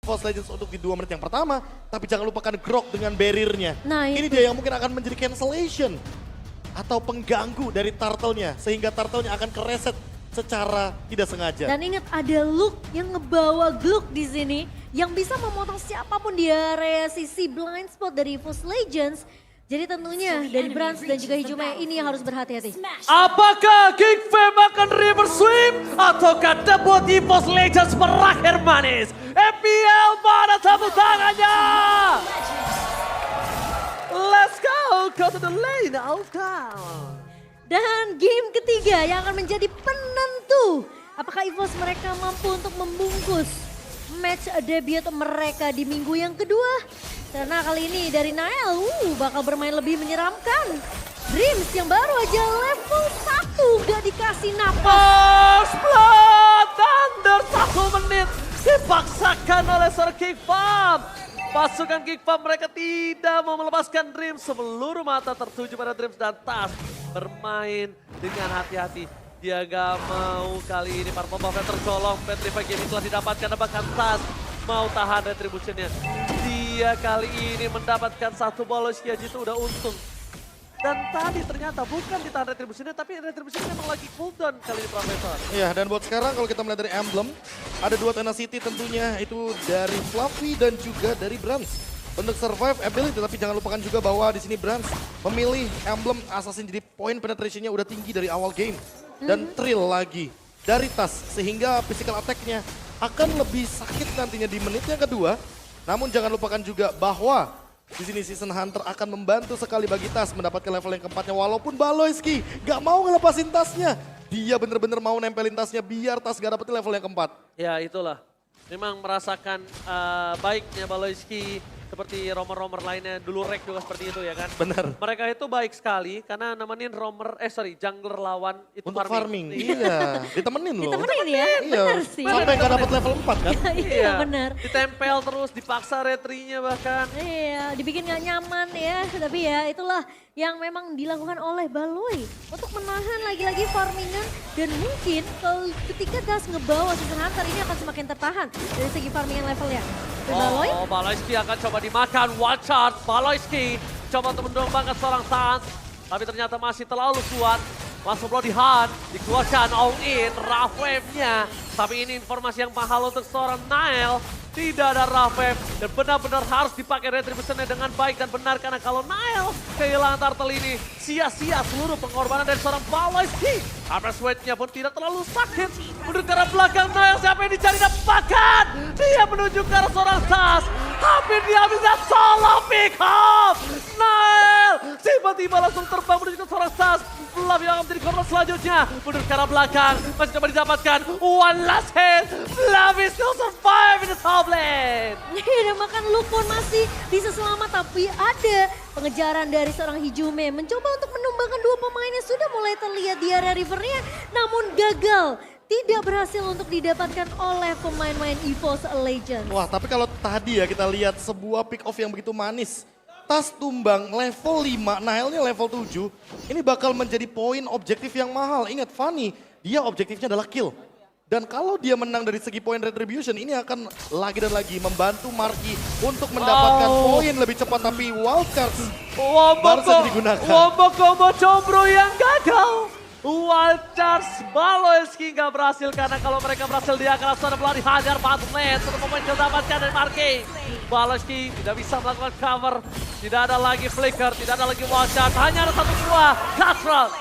EVOS Legends untuk di 2 menit yang pertama. Tapi jangan lupakan Grok dengan barrier-nya. Nah, Ini itu. dia yang mungkin akan menjadi cancellation. Atau pengganggu dari turtle-nya. Sehingga turtle-nya akan kereset secara tidak sengaja. Dan ingat ada Luke yang ngebawa Glook di sini yang bisa memotong siapapun di area sisi blind spot dari EVOS Legends. Jadi tentunya dari Brans dan juga Hijume ini yang harus berhati-hati. Apakah King Fam akan reverse sweep ataukah debut EVOS Legends berakhir manis? FPL mana tepuk tangannya? Let's go to the lane of down. Dan game ketiga yang akan menjadi penentu. Apakah EVOS mereka mampu untuk membungkus match debut mereka di minggu yang kedua? Karena kali ini dari Nael bakal bermain lebih menyeramkan. Dreams yang baru aja level 1 gak dikasih napas. First blood under 1 menit dipaksakan oleh seorang King Fam. Pasukan King Fam mereka tidak mau melepaskan Dreams. Seluruh mata tertuju pada Dreams dan Tas bermain dengan hati-hati. Dia gak mau kali ini Purple Buff tercolong. Petrify game telah didapatkan, bahkan Tas mau tahan retributionnya. Dia kali ini mendapatkan 1 bolos ya, itu udah untung. Dan tadi ternyata bukan ditahan retributionnya, tapi retributionnya memang lagi cooldown kali ini Profesor. Iya, dan buat sekarang kalau kita melihat dari emblem, ada 2 tenacity tentunya, itu dari Fluffy dan juga dari Brans. Untuk survive ability, tapi jangan lupakan juga bahwa di sini Brans memilih emblem assassin, jadi point penetrationnya udah tinggi dari awal game. Dan thrill lagi dari Tas, sehingga physical attack-nya akan lebih sakit nantinya di menit yang kedua. Namun jangan lupakan juga bahwa di sini Season Hunter akan membantu sekali bagi Tas mendapatkan level yang keempatnya. Walaupun Baloyski gak mau ngelepasin tasnya. Dia bener-bener mau nempelin tasnya biar Tas gak dapetin level yang keempat. Ya itulah, memang merasakan baiknya Baloyski seperti romer-romer lainnya. Dulu Rek juga seperti itu ya kan. Bener. Mereka itu baik sekali karena nemenin jungler lawan itu Untuk farming, iya. Ditemenin loh. Ditemenin ya, Iya, bener sih. sampai gak dapet level 4 kan. Iya bener. Ditempel terus, dipaksa retrinya bahkan. Iya, dibikin gak nyaman ya. Tapi ya itulah yang memang dilakukan oleh Baloy untuk menahan lagi-lagi farmingan. Dan mungkin kalau ketika Das ngebawa Season Hunter ini akan semakin tertahan dari segi farmingan levelnya. Dan Baloy, Oh, Baloyski akan coba dimakan, one shot. Baloyski coba untuk mendongkrak seorang Sans, tapi ternyata masih terlalu kuat. Langsung bloody hand, dikeluarkan all in, rough wave-nya. Tapi ini informasi yang mahal untuk seorang Nael. Tidak ada rough wave dan benar-benar harus dipakai retributionnya dengan baik dan benar. Karena kalau Nael kehilangan turtle ini, sia-sia seluruh pengorbanan dari seorang Baloyski. Harvest weight-nya pun tidak terlalu sakit. Menuju ke arah belakang Nael, siapa yang dicari dapatkan? Dia menuju ke arah seorang Tas. Hampir dia bisa solo pick up. Nael tiba-tiba langsung terbang menuju ke seorang Tas. Fluff yang akan menjadi korban selanjutnya. Menuju ke arah belakang, masih coba didapatkan. One last hit. Fluff is still survive in the top lane. dan bahkan Luke pun masih bisa selamat. Tapi ada pengejaran dari seorang Hijume. Mencoba untuk menumbangkan 2 pemain yang sudah mulai terlihat di area rivernya. Namun gagal. Tidak berhasil untuk didapatkan oleh pemain-pemain EVOS Legends. Wah, tapi kalau tadi ya kita lihat sebuah pick off yang begitu manis. Tas tumbang level 5, Naelnya level 7. Ini bakal menjadi poin objektif yang mahal. Ingat Fanny, dia objektifnya adalah kill. Dan kalau dia menang dari segi poin retribution, ini akan lagi dan lagi membantu Marky untuk mendapatkan poin lebih cepat. Tapi wildcards baru saja digunakan. Wombo combo combro yang gagal. Wildcards Baloyski nggak berhasil karena kalau mereka berhasil dia akan langsung ada dihajar Patlet. Satu pemain didapatkan dari Marky. Baloyski tidak bisa melakukan cover. Tidak ada lagi flicker, tidak ada lagi wildcard. Hanya ada 1 buah Cutthroat.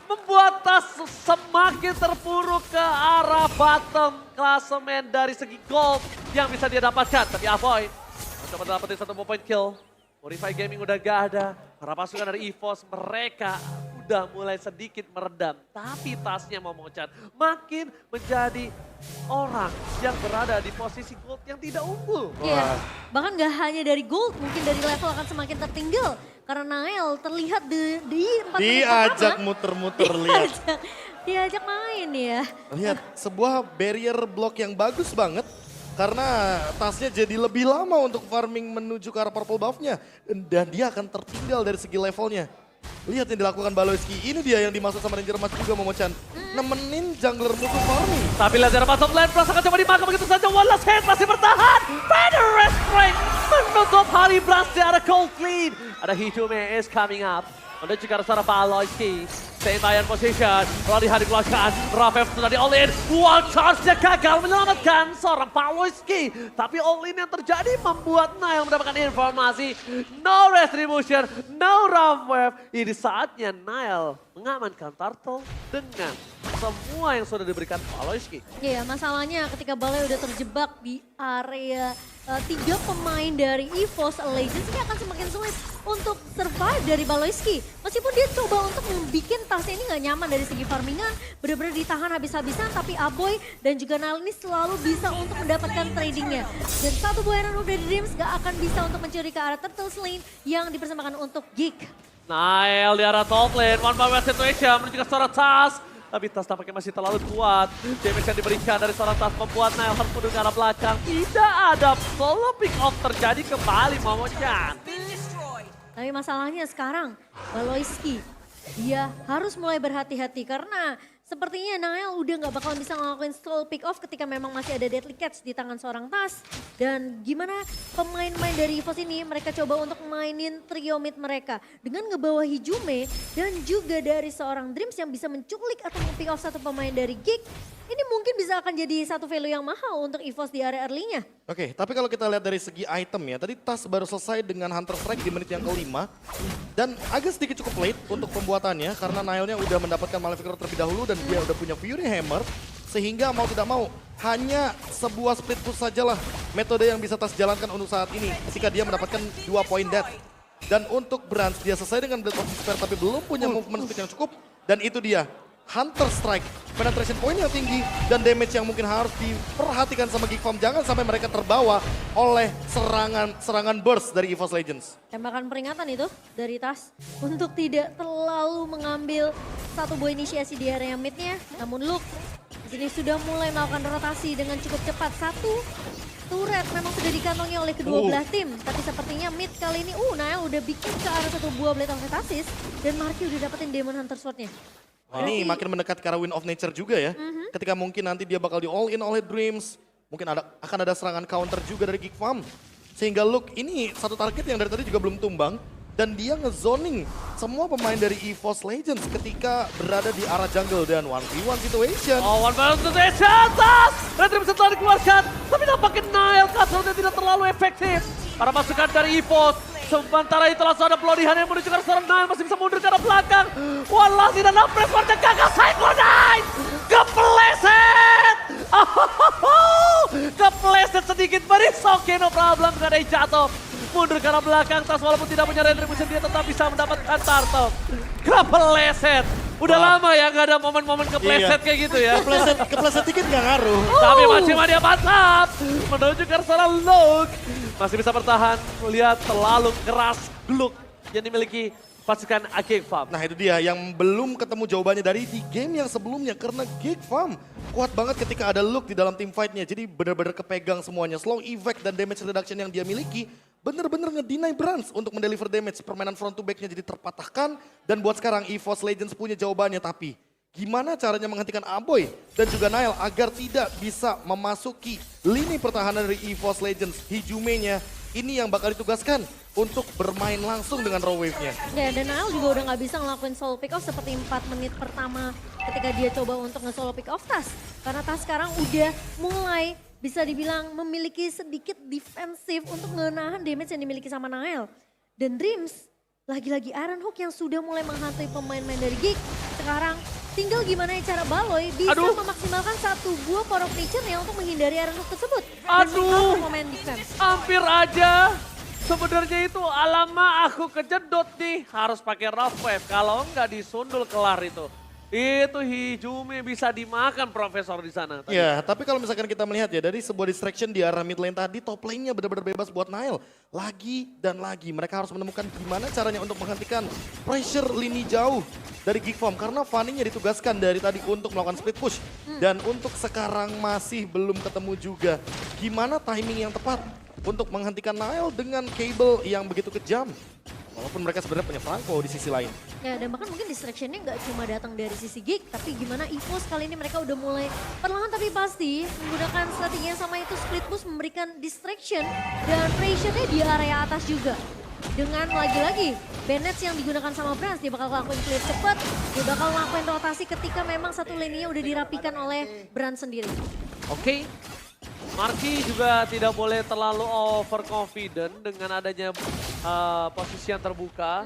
Membuat Tas semakin terpuruk ke arah bottom klasemen dari segi gold yang bisa dia dapatkan. Tapi Avoid mencoba dapetin 1 point kill. Modify Gaming udah gak ada. Para pasukan dari EVOS mereka udah mulai sedikit meredam. Tapi Tasnya mau mengecat. Makin menjadi orang yang berada di posisi gold yang tidak unggul. Iya, bahkan gak hanya dari gold, mungkin dari level akan semakin tertinggal. Karena Nael terlihat di 4 menit Diajak pertama. muter-muter lihat. Diajak main ya. Lihat, sebuah barrier block yang bagus banget. Karena tasnya jadi lebih lama untuk farming menuju ke arah purple buff-nya. Dan dia akan tertinggal dari segi levelnya. Lihat yang dilakukan Baloyski. Ini dia yang dimaksud sama Ranger Mas juga Momochan. Nemenin jungler musuh farming. Tapi lihat dari top lane, Pras akan coba dimakan begitu saja. One last hit masih bertahan. dari Brans ada cold clean. Ada Hijume is coming up. Menuju ke arah Baloyski. Stay by in position. Latihan dikeluarkan. Rafev sudah di all in. Wall charge-nya gagal menyelamatkan seorang Baloyski. Tapi all in yang terjadi membuat Nile mendapatkan informasi. No retribution, no Rafev. Ini saatnya Nile mengamankan Turtle dengan semua yang sudah diberikan Baloyski. Iya, masalahnya ketika Balai udah terjebak di area 3 pemain dari EVOS Legends ini akan semakin sulit untuk survive dari Baloyski. Meskipun dia coba untuk membuat tasnya ini gak nyaman dari segi farmingan, benar-benar ditahan habis-habisan, tapi Aboy dan juga Nile ini selalu bisa untuk mendapatkan tradingnya. Dan satu buah Iron Hook dari Dreams gak akan bisa untuk mencuri ke arah Turtle Lane yang dipersembahkan untuk Geek. Nile di arah top lane, one by one situation menuju ke seorang Tas. Tapi Tas tampaknya masih terlalu kuat. Damage yang diberikan dari seorang Tas membuat Nile harus mundur ke arah belakang. Tidak ada solo pick off terjadi kembali Momochan. Tapi masalahnya sekarang Baloyski dia harus mulai berhati-hati karena sepertinya Nile udah gak bakalan bisa ngelakuin solo pick off ketika memang masih ada deadly catch di tangan seorang Tas. Dan gimana pemain-pemain dari EVOS ini mereka coba untuk mainin trio mid mereka dengan ngebawa Hijume dan juga dari seorang Dreams yang bisa menculik atau nge-pick off satu pemain dari Geek. Ini mungkin bisa akan jadi satu value yang mahal untuk EVOS di area early-nya. Oke, tapi kalau kita lihat dari segi item ya, tadi Tas baru selesai dengan Hunter Strike di menit yang kelima. Dan agak sedikit cukup late untuk pembuatannya karena Nile-nya udah mendapatkan Maleficator terlebih dahulu dan dia udah punya Fury Hammer. Sehingga mau tidak mau, hanya sebuah split push sajalah metode yang bisa Tas jalankan untuk saat ini ketika dia mendapatkan 2 poin death. Dan untuk Brans, dia selesai dengan Blade of Despair tapi belum punya movement speed yang cukup. Dan itu dia, Hunter Strike, penetration point yang tinggi dan damage yang mungkin harus diperhatikan sama Geek Farm. Jangan sampai mereka terbawa oleh serangan burst dari EVOS Legends. Tembakan peringatan itu dari Tas untuk tidak terlalu mengambil satu buah inisiasi di area midnya. Namun Luke di sini sudah mulai melakukan rotasi dengan cukup cepat. Satu turret memang sudah dikantongi oleh kedua belah tim. Tapi sepertinya mid kali ini Nile udah bikin ke arah satu buah Blade of Metasis dan Marky udah dapetin Demon Hunter Sword-nya. Ini makin mendekat ke arah Wind of Nature juga ya. Ketika mungkin nanti dia bakal di all in oleh Dreams. Mungkin akan ada serangan counter juga dari Geek Farm. Sehingga Luke ini satu target yang dari tadi juga belum tumbang. Dan dia ngezoning semua pemain dari EVOS Legends ketika berada di arah jungle dan 1v1 situation. Oh, one by one situation, Tas! Dreams setelah dikeluarkan, tapi nampaknya Nile cutthroat-nya tidak terlalu efektif. Para masukan dari EVOS. Sementara itu langsung ada pelodihan yang menuju ke arah seorang Nile, masih bisa mundur ke arah belakang. Walah, tidak nampres, warga gagal, Cyclonite! Kepleset! Kepleset sedikit, but it's okay, no problem, gak ada yang jatuh. Mundur ke arah belakang, Tas walaupun tidak punya retribution, dia tetap bisa mendapatkan Turtle. Kepleset! Udah lama ya gak ada momen-momen kepleset kayak gitu ya. Kepleset dikit gak ngaruh. Tapi masih dia mantap. Menuju ke arah Luke. Masih bisa bertahan. Melihat terlalu keras Luke yang dimiliki pasukan Geek Farm. Nah itu dia yang belum ketemu jawabannya dari di game yang sebelumnya. Karena Geek Farm kuat banget ketika ada Luke di dalam team fight-nya. Jadi benar-benar kepegang semuanya. Slow effect dan damage reduction yang dia miliki bener-bener ngedeny Brans untuk mendeliver damage. Permainan front to back-nya jadi terpatahkan. Dan buat sekarang EVOS Legends punya jawabannya. Tapi gimana caranya menghentikan Aboy dan juga Nile agar tidak bisa memasuki lini pertahanan dari EVOS Legends. Hijume-nya ini yang bakal ditugaskan untuk bermain langsung dengan raw wave-nya. Ya, dan Nile juga udah gak bisa ngelakuin solo pick off seperti 4 menit pertama ketika dia coba untuk nge-solo pick off Tas. Karena Tas sekarang udah mulai bisa dibilang memiliki sedikit defensif untuk menahan damage yang dimiliki sama Nile. Dan Dreams, lagi-lagi Iron Hook yang sudah mulai menghantui pemain-pemain dari Geek. Sekarang tinggal gimana cara Baloy bisa memaksimalkan satu buah Power of Nature-nya untuk menghindari Iron Hook tersebut. Aduh, pemain defense. hampir aja. Sebenarnya itu alama aku kejedot nih. Harus pakai rough wave, kalau enggak disundul kelar itu. Itu Hijume bisa dimakan Profesor di sana. Ya, tapi kalau misalkan kita melihat ya dari sebuah distraction di arah mid lane tadi, top lane-nya benar-benar bebas buat Nile. Lagi dan lagi mereka harus menemukan gimana caranya untuk menghentikan pressure lini jauh dari Geek Farm. Karena Fanny-nya ditugaskan dari tadi untuk melakukan split push. Dan untuk sekarang masih belum ketemu juga gimana timing yang tepat untuk menghentikan Nile dengan cable yang begitu kejam. Walaupun mereka sebenarnya punya Franco di sisi lain. Ya, dan bahkan mungkin distraction-nya nggak cuma datang dari sisi Geek, tapi gimana EVOS kali ini mereka udah mulai perlahan tapi pasti menggunakan strategi yang sama, itu split push memberikan distraction dan pressure-nya di area atas juga. Dengan lagi-lagi Bennett yang digunakan sama Brans, dia bakal ngelakuin clear cepet, dia bakal ngelakuin rotasi ketika memang satu lininya udah dirapikan oleh Brans sendiri. Oke. Marky juga tidak boleh terlalu overconfident dengan adanya posisi yang terbuka.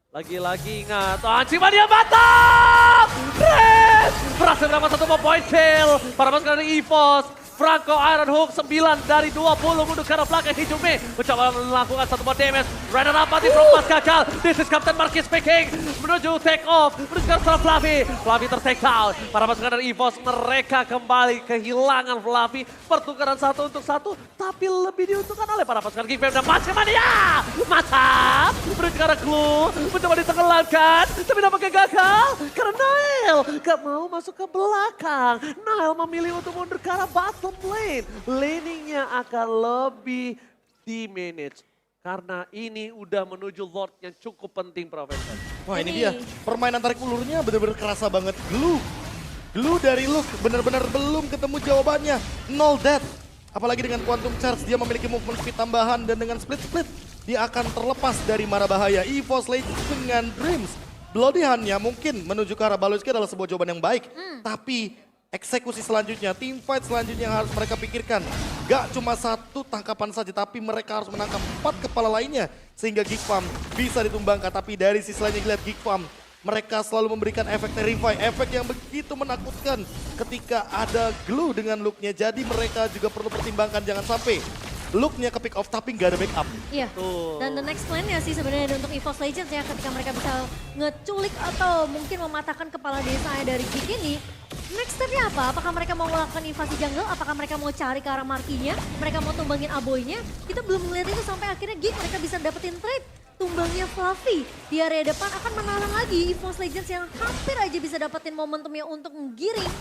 Lagi-lagi ingat, Hancima dia mantap! Red! Berhasil mendapat 1 point kill. Para pasukan dari EVOS. Franco Iron Hook 9 dari 20 untuk ke arah belakang Hijumi. Mencoba melakukan 1 point damage. Runner up mati from pas gagal. This is Captain Marky speaking. Menuju take off. Menuju ke arah Fluffy. Fluffy ter-take down. Para pasukan dari EVOS mereka kembali kehilangan Fluffy. Pertukaran 1 untuk 1. Tapi lebih diuntungkan oleh para pasukan Geek Fam dan Mania. Mantap. Menuju ke arah Glue. Mencoba ditenggelamkan. Tapi nampaknya gagal. Karena Nile gak mau masuk ke belakang. Nile memilih untuk mundur ke arah bottom lane. Laningnya akan lebih di-manage. Karena ini udah menuju Lord yang cukup penting, Profesor. Wah ini dia, permainan tarik ulurnya bener-bener kerasa banget. Glue dari Luke bener-bener belum ketemu jawabannya. 0 death. Apalagi dengan Quantum Charge dia memiliki movement speed tambahan dan dengan split-split dia akan terlepas dari mara bahaya. EVOS Legends dengan Dreams. Bloody Hand-nya mungkin menuju ke arah Baloyski adalah sebuah jawaban yang baik. Tapi eksekusi selanjutnya, teamfight selanjutnya yang harus mereka pikirkan. Gak cuma 1 tangkapan saja, tapi mereka harus menangkap 4 kepala lainnya. Sehingga Geek Farm bisa ditumbangkan. Tapi dari sisi lainnya lihat Geek Farm, mereka selalu memberikan efek Terrify. Efek yang begitu menakutkan ketika ada Glue dengan look-nya. Jadi mereka juga perlu pertimbangkan jangan sampai look-nya ke pick off tapi nggak ada backup. Iya, dan the next plan-nya sih sebenarnya untuk EVOS Legends ya, ketika mereka bisa ngeculik atau mungkin mematahkan kepala desa dari Geek ini. Next step-nya apa? Apakah mereka mau melakukan invasi jungle? Apakah mereka mau cari ke arah Markinya? Mereka mau tumbangin Aboynya? Kita belum melihat itu sampai akhirnya Geek mereka bisa dapetin trade. Tumbangnya Fluffy di area depan akan menahan lagi EVOS Legends yang hampir aja bisa dapetin momentumnya untuk menggiring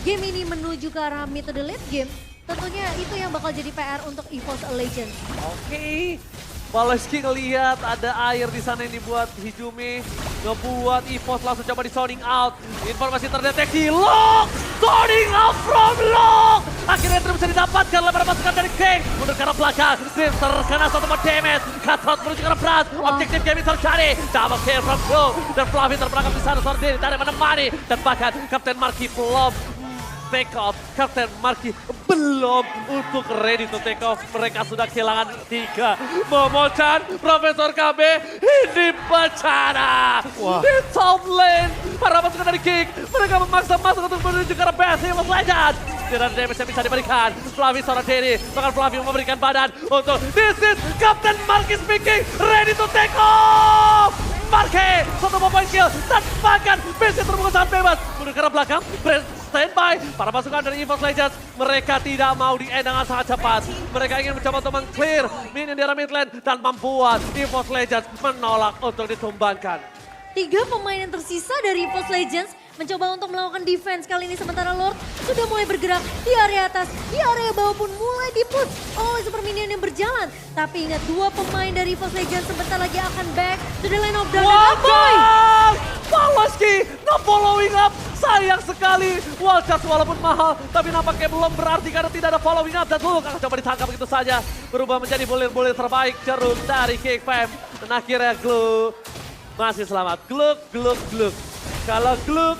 game ini menuju ke arah mid to the late game. Tentunya itu yang bakal jadi PR untuk EVOS Legends. Oke. Baloyski ngelihat ada air di sana yang dibuat Hijumi. Ngebuat EVOS langsung coba di zoning out. Informasi terdeteksi. Lock! Zoning out from Lock! Akhirnya itu bisa didapatkan oleh para pasukan dari King. Mundur ke arah belakang. Dream terkena 1 point damage. Cutthroat menuju ke arah Brans. Objektif game ini terjadi. Double kill from Glue. Dan Fluffy terperangkap di sana sendiri. Tidak ada menemani. Dan bahkan Kapten Marky belum take off. Kapten Marky belum untuk ready to take off. Mereka sudah kehilangan 3. Momochan, Profesor KB, ini bencana. Di top lane, para pasukan dari Geek, mereka memaksa masuk untuk menuju ke arah base EVOS Legends. Tidak ada damage yang bisa diberikan. Fluffy seorang diri, bahkan Fluffy memberikan badan untuk this is Kapten Marky speaking, ready to take off. Marky, 1 point kill, dan bahkan base terbuka sangat bebas. Menuju ke arah belakang, standby. Para pasukan dari EVOS Legends, mereka tidak mau di-end dengan sangat cepat. Mereka ingin mencoba untuk meng-clear minion di arah mid lane dan membuat EVOS Legends menolak untuk ditumbangkan. 3 pemain yang tersisa dari EVOS Legends mencoba untuk melakukan defense kali ini, sementara Lord sudah mulai bergerak di area atas, di area bawah pun mulai di-push oleh super minion yang berjalan. Tapi ingat, 2 pemain dari EVOS Legends sebentar lagi akan back to the lane of Dark. Boy! Baloyski nge-following up. Sayang sekali. Wall charge walaupun mahal, tapi nampaknya belum berarti karena tidak ada following up. Dan Glue akan coba ditangkap begitu saja. Berubah menjadi bulir-bulir terbaik jeruk dari Geek Fam. Dan akhirnya Glue masih selamat. Gluk. Kalau Gluk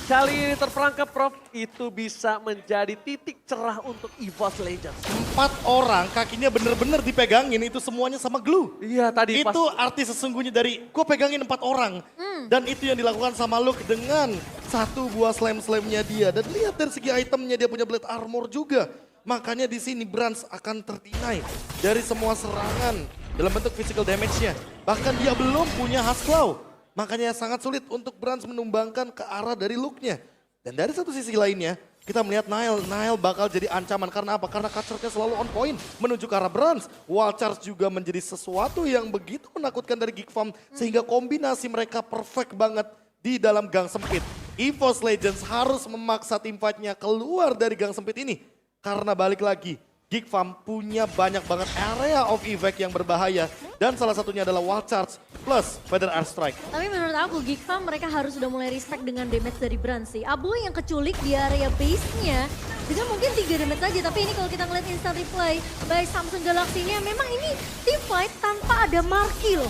kali ini terperangkap, Prof, itu bisa menjadi titik cerah untuk EVOS Legends. 4 orang kakinya bener-bener dipegangin, itu semuanya sama Glue. Iya tadi pas. Itu arti sesungguhnya dari gue pegangin 4 orang. Dan itu yang dilakukan sama Luke dengan 1 buah slam-slamnya dia. Dan lihat dari segi itemnya dia punya blade armor juga. Makanya di sini Brans akan terdinai dari semua serangan dalam bentuk physical damage-nya. Bahkan dia belum punya Husklow. Makanya sangat sulit untuk Brans menumbangkan ke arah dari Luke-nya. Dan dari satu sisi lainnya, kita melihat Nile bakal jadi ancaman. Karena apa? Karena catcher-nya selalu on point menuju ke arah Brans. Wall charge juga menjadi sesuatu yang begitu menakutkan dari Geek Farm. Sehingga kombinasi mereka perfect banget di dalam gang sempit. EVOS Legends harus memaksa teamfight-nya keluar dari gang sempit ini. Karena balik lagi, Geek Farm punya banyak banget area of effect yang berbahaya. Dan salah satunya adalah Wild Charge plus Feather Airstrike. Tapi menurut aku Geek Farm mereka harus sudah mulai respect dengan damage dari Brand sih. Abu yang keculik di area base-nya dengan mungkin 3 damage aja. Tapi ini kalau kita ngeliat instant replay by Samsung Galaxy-nya memang ini team fight tanpa ada Marky loh.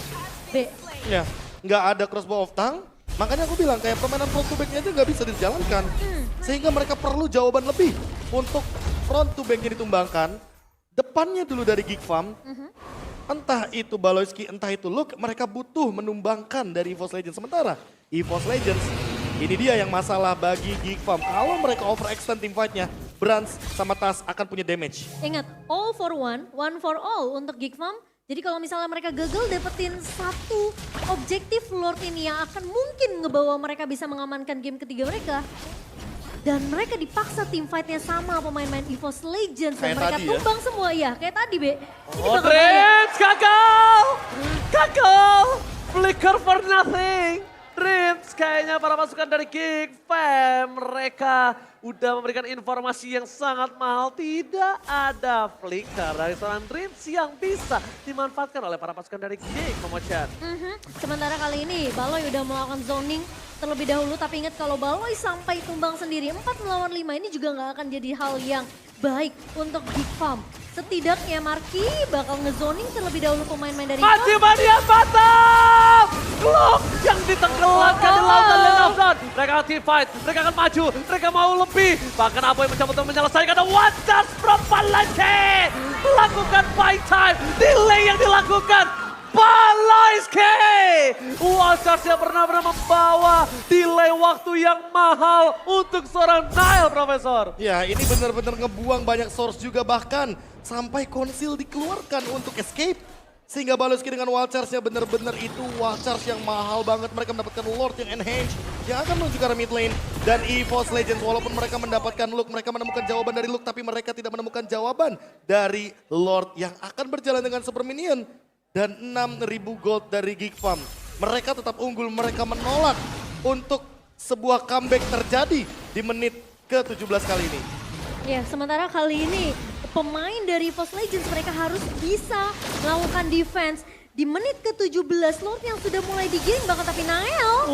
B. Ya, nggak ada crossbow of tongue. Makanya aku bilang kayak permainan front to back-nya aja nggak bisa dijalankan. Sehingga mereka perlu jawaban lebih untuk front to back-nya ditumbangkan. Depannya dulu dari Geek Farm. Entah itu Baloyski, entah itu Luke, mereka butuh menumbangkan dari EVOS Legends. Sementara EVOS Legends, ini dia yang masalah bagi Geek Farm. Kalau mereka overextend team fight-nya, Brands sama Tas akan punya damage. Ingat, all for one for all untuk Geek Farm. Jadi kalau misalnya mereka gagal dapetin satu objektif Lord ini yang akan mungkin ngebawa mereka bisa mengamankan game ketiga mereka. Dan mereka dipaksa tim fightnya sama pemain-pemain EVOS Legends. Dan Kayak mereka tadi ya? tumbang semua ya, kayak tadi Be. Ini Oh, bakal bahaya. Dreams gagal! Gagal! Flicker for nothing! Dreams kayaknya para pasukan dari Geek Fam. Mereka udah memberikan informasi yang sangat mahal. Tidak ada flicker dari seorang Dreams yang bisa dimanfaatkan oleh para pasukan dari Geek Momocan. Sementara kali ini Baloy udah melakukan zoning terlebih dahulu. Tapi ingat kalau Baloy sampai tumbang sendiri 4 melawan 5 ini juga nggak akan jadi hal yang baik untuk Geek Farm. Setidaknya Marky bakal ngezoning terlebih dahulu pemain-pemain dari Masih Mania Batam! Glock yang ditenggelamkan di lautan Lane of Dawn. Mereka akan team fight, mereka akan maju, mereka mau lebih. Bahkan apa yang mencoba untuk menyelesaikan ada one touch from Balanche. Melakukan fight time, delay yang dilakukan. Baloyski! Wildcard yang benar-benar membawa delay waktu yang mahal untuk seorang Nile, Profesor. Ya, ini benar-benar ngebuang banyak source juga, bahkan sampai konsil dikeluarkan untuk escape. Sehingga Baloyski dengan Wild Charge-nya benar-benar itu Wild Charge yang mahal banget. Mereka mendapatkan Lord yang enhance, yang akan menuju ke arah mid lane. Dan EVOS Legends, walaupun mereka mendapatkan Luke, mereka menemukan jawaban dari Luke, tapi mereka tidak menemukan jawaban dari Lord yang akan berjalan dengan Super Minion. Dan 6.000 gold dari Geek Farm. Mereka tetap unggul, mereka menolak untuk sebuah comeback terjadi di menit ke-17 kali ini. Ya, sementara kali ini pemain dari EVOS Legends mereka harus bisa melakukan defense. Di menit ke-17 Lord yang sudah mulai digiring bahkan tapi Nael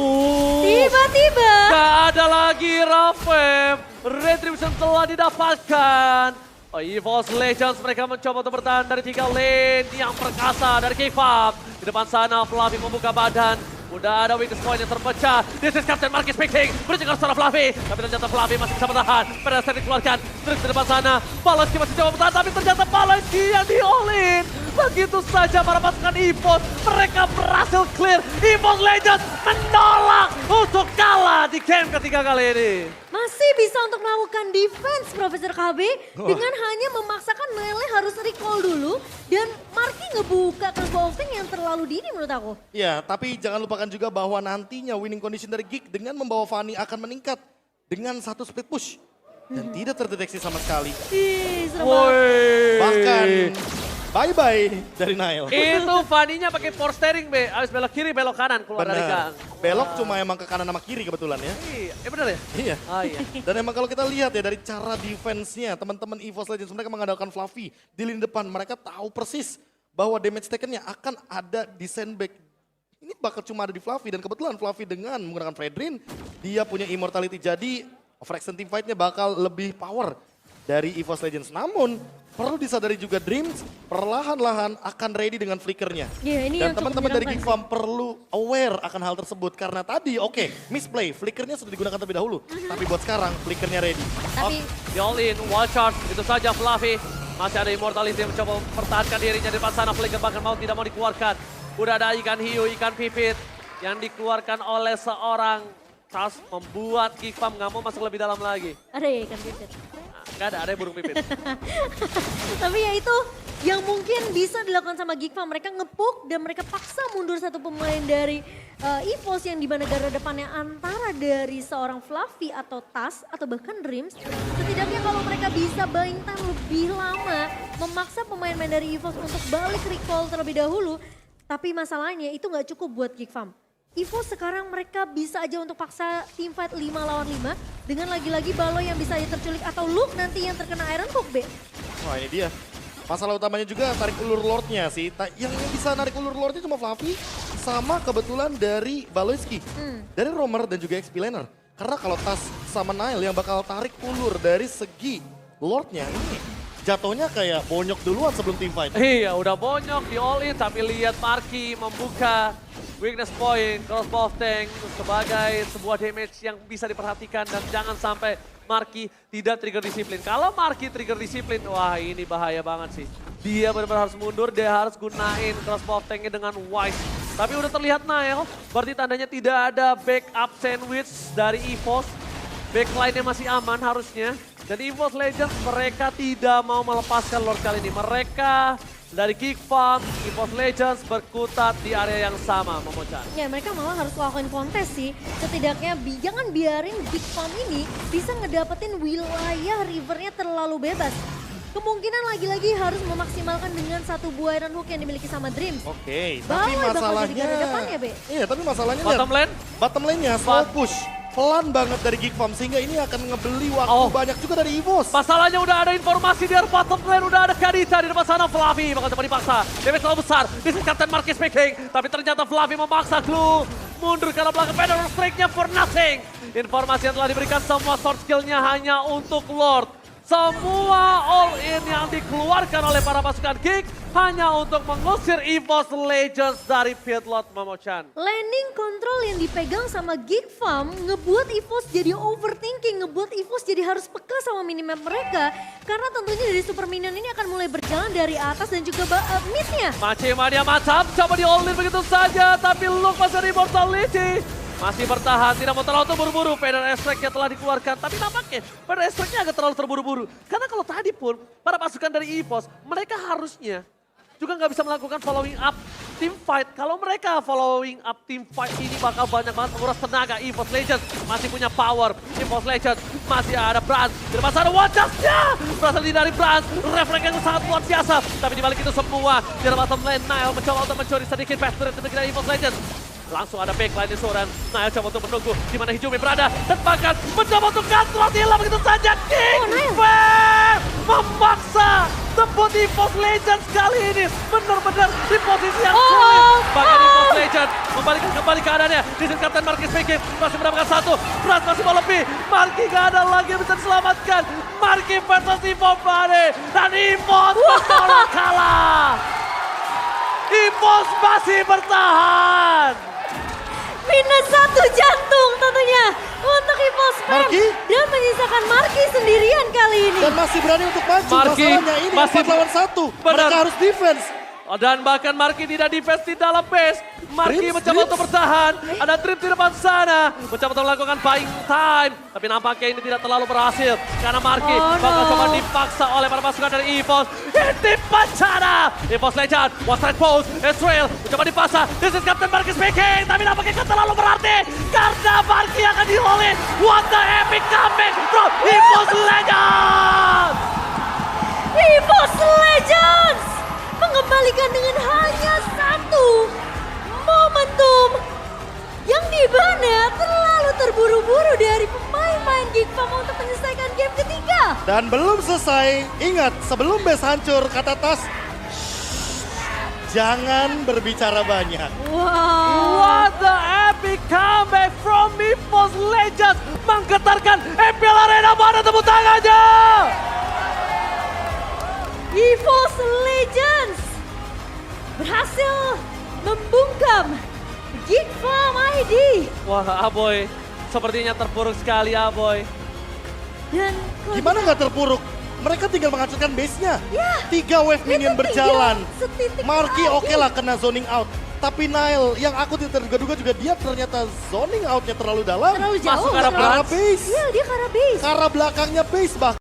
tiba-tiba. Gak ada lagi Rafem. Retribution telah didapatkan. Oh, EVOS Legends mereka mencoba untuk bertahan dari 3 lane yang perkasa dari Geek Farm. Di depan sana Fluffy membuka badan. Udah ada weakness point yang terpecah. This is Captain Marky speaking. Berjaga secara Fluffy. Tapi ternyata Fluffy masih bisa bertahan. Pada saat dikeluarkan. Terus di depan sana. Baloyski masih coba bertahan. Tapi ternyata Baloyski yang di-all-in. Begitu saja para pasukan EVOS. Mereka berhasil clear. EVOS Legends menolak untuk kalah di game ketiga kali ini. Masih bisa untuk melakukan defense Profesor KB dengan hanya memaksakan Nele harus recall dulu dan Marky ngebuka crossbow of Tank yang terlalu dini menurut aku. Ya, tapi jangan lupakan juga bahwa nantinya winning condition dari Geek dengan membawa Fanny akan meningkat dengan 1 split push. Dan tidak terdeteksi sama sekali. Ih, serem banget. Woi. Bahkan bye-bye dari Nile. Itu Fanny-nya pakai force steering, Be. Habis belok kiri, belok kanan keluar dari gang. Belok cuma emang ke kanan sama kiri kebetulan ya. Iya, bener ya? Iya. Oh iya. Dan emang kalau kita lihat ya dari cara defense-nya, teman-teman EVOS Legends mereka mengandalkan Fluffy di lini depan. Mereka tahu persis bahwa damage taken-nya akan ada di sandbag. Ini bakal cuma ada di Fluffy dan kebetulan Fluffy dengan menggunakan Fredrin, dia punya immortality. Jadi overextend team fight-nya bakal lebih power dari EVOS Legends. Namun perlu disadari juga Dreams perlahan-lahan akan ready dengan flickernya. Iya, ini Dan yang cukup teman-teman dari menyenangkan Geek Farm perlu aware akan hal tersebut. Karena tadi oke, misplay, flickernya sudah digunakan terlebih dahulu. Tapi buat sekarang flickernya ready. Tapi Di all in, wild charge, itu saja Fluffy. Masih ada immortality yang mencoba mempertahankan dirinya di depan sana. Flicker bahkan mau tidak mau dikeluarkan. Udah ada ikan hiu, ikan pipit yang dikeluarkan oleh seorang Tas membuat Geek Farm nggak mau masuk lebih dalam lagi. ada ya ikan pipit. Nggak ada burung pipit. Tapi ya itu yang mungkin bisa dilakukan sama Geek Farm. Mereka ngepuk dan mereka paksa mundur satu pemain dari EVOS yang di mana garda depannya antara dari seorang Fluffy atau Tas atau bahkan Dreams. Setidaknya kalau mereka bisa buying time lebih lama, memaksa pemain-pemain dari EVOS untuk balik recall terlebih dahulu. Tapi masalahnya itu nggak cukup buat Geek Farm. EVOS sekarang mereka bisa aja untuk paksa team fight 5 lawan 5 dengan lagi-lagi Baloy yang bisa terculik atau Luke nanti yang terkena Iron Hook, Be. Wah ini dia. Masalah utamanya juga tarik ulur Lordnya sih. Yang bisa narik ulur Lordnya cuma Fluffy sama kebetulan dari Baloyski. Dari Roamer dan juga XP Laner. Karena kalau Tas sama Nile yang bakal tarik ulur dari segi Lordnya ini jatuhnya kayak bonyok duluan sebelum team fight. Iya, udah bonyok di all in, tapi lihat Marky membuka weakness point, crossbow of tank sebagai sebuah damage yang bisa diperhatikan dan jangan sampai Marky tidak trigger disiplin. Kalau Marky trigger disiplin, wah ini bahaya banget sih. Dia benar-benar harus mundur, dia harus gunain crossbow of tanknya dengan wise. Tapi udah terlihat Nile, berarti tandanya tidak ada backup sandwich dari EVOS. Backline-nya masih aman harusnya. Dan EVOS Legends mereka tidak mau melepaskan Lord kali ini. Mereka dari Geek Farm, EVOS Legends berkutat di area yang sama, Momochan. Ya mereka malah harus lakukan kontes sih. Setidaknya jangan biarin Big Farm ini bisa ngedapetin wilayah rivernya terlalu bebas. Kemungkinan lagi-lagi harus memaksimalkan dengan satu buah Iron Hook yang dimiliki sama Dreams. Oke, Bawah tapi bakal jadi masalahnya... garda depan ya, Be? Iya, tapi masalahnya... Bottom lane? Bottom lane-nya slow push. Pelan banget dari Geek Farm, sehingga ini akan ngebeli waktu banyak juga dari EVOS. Masalahnya udah ada informasi dari bottom lane, udah ada Kadita di depan sana. Fluffy bakal coba dipaksa. Damage terlalu besar. This is Captain Marquis speaking. Tapi ternyata Fluffy memaksa Clue mundur karena belakang Pedal Strike-nya for nothing. Informasi yang telah diberikan semua sword skill-nya hanya untuk Lord. Semua all-in yang dikeluarkan oleh para pasukan Geek hanya untuk mengusir EVOS Legends dari Pidlot, Momochan. Landing control yang dipegang sama Geek Farm ngebuat EVOS jadi overthinking, ngebuat EVOS jadi harus peka sama minimap mereka. Karena tentunya dari super minion ini akan mulai berjalan dari atas dan juga mid-nya. Mania macam coba di all-in begitu saja, tapi Luke masih ada immortality. Masih bertahan, tidak mau terlalu terburu-buru. Pedal Strike-nya telah dikeluarkan, tapi nampaknya Pedal Strike-nya agak terlalu terburu-buru. Karena kalau tadi pun, para pasukan dari EVOS, mereka harusnya juga nggak bisa melakukan following up team fight. Kalau mereka following up team fight ini bakal banyak banget menguras tenaga. EVOS Legends masih punya power. EVOS Legends masih ada Brans. Di depan sana wajahnya berasal dari Brans. Refleks yang sangat luar biasa. Tapi dibalik itu semua, di bottom lane Nile mencoba untuk mencuri sedikit best dari EVOS Legends. Langsung ada backline di Soran. Nile coba untuk menunggu di mana Hijumi berada. Dan bahkan mencoba untuk kontrol hilang begitu saja. King Fair memaksa tembus EVOS Legends kali ini. Benar-benar di posisi yang sulit. Bahkan EVOS Legends membalikan kembali keadaannya. Di sini Captain Marquis speaking. Masih mendapatkan satu. Brans masih mau lebih. Marquis gak ada lagi yang bisa diselamatkan. Marquis versus EVOS Bade. Dan EVOS bertolak kalah. EVOS masih bertahan. Minus 1 jantung tentunya untuk EVOS Marky? dan menyisakan Marky sendirian kali ini. Dan masih berani untuk maju. Marky Masalahnya ini masih 4 lawan 1. Mereka harus defense. Dan bahkan Marky tidak defense di dalam base. Marky Dreams, mencoba untuk bertahan. Ada Dream di depan sana. Mencoba untuk melakukan buying time. Tapi nampaknya ini tidak terlalu berhasil. Karena Marky bakal coba dipaksa oleh para pasukan dari EVOS. Di bencana. EVOS Legend. One straight pose. Ezreal mencoba dipaksa. This is Captain Marky speaking. Tapi nampaknya kan terlalu berarti. Karena Marky akan di-all-in. What the epic comeback from EVOS Legends. EVOS Legends mengembalikan dengan hanya satu momentum yang dimana terlalu terburu-buru dari pemain-pemain Geek Farm untuk menyelesaikan game ketiga. Dan belum selesai. Ingat, sebelum base hancur, kata Tas, jangan berbicara banyak. Wow. What the epic comeback from EVOS Legends. Menggetarkan MPL Arena, mana tepuk tangannya? EVOS Legends berhasil membungkam Geek Farm ID. Wah, Aboy. Sepertinya terpuruk sekali, Aboy. Dan Gimana nggak terpuruk? Mereka tinggal menghancurkan base-nya. Ya, 3 wave minion itu berjalan. tinggal setitik Marky lagi. oke lah kena zoning out. Tapi Nile yang aku tidak terduga-duga juga dia ternyata zoning out-nya terlalu dalam. terlalu jauh. Masuk ke arah Ke arah base. Iya, dia ke arah base. Ke arah belakangnya base bahkan.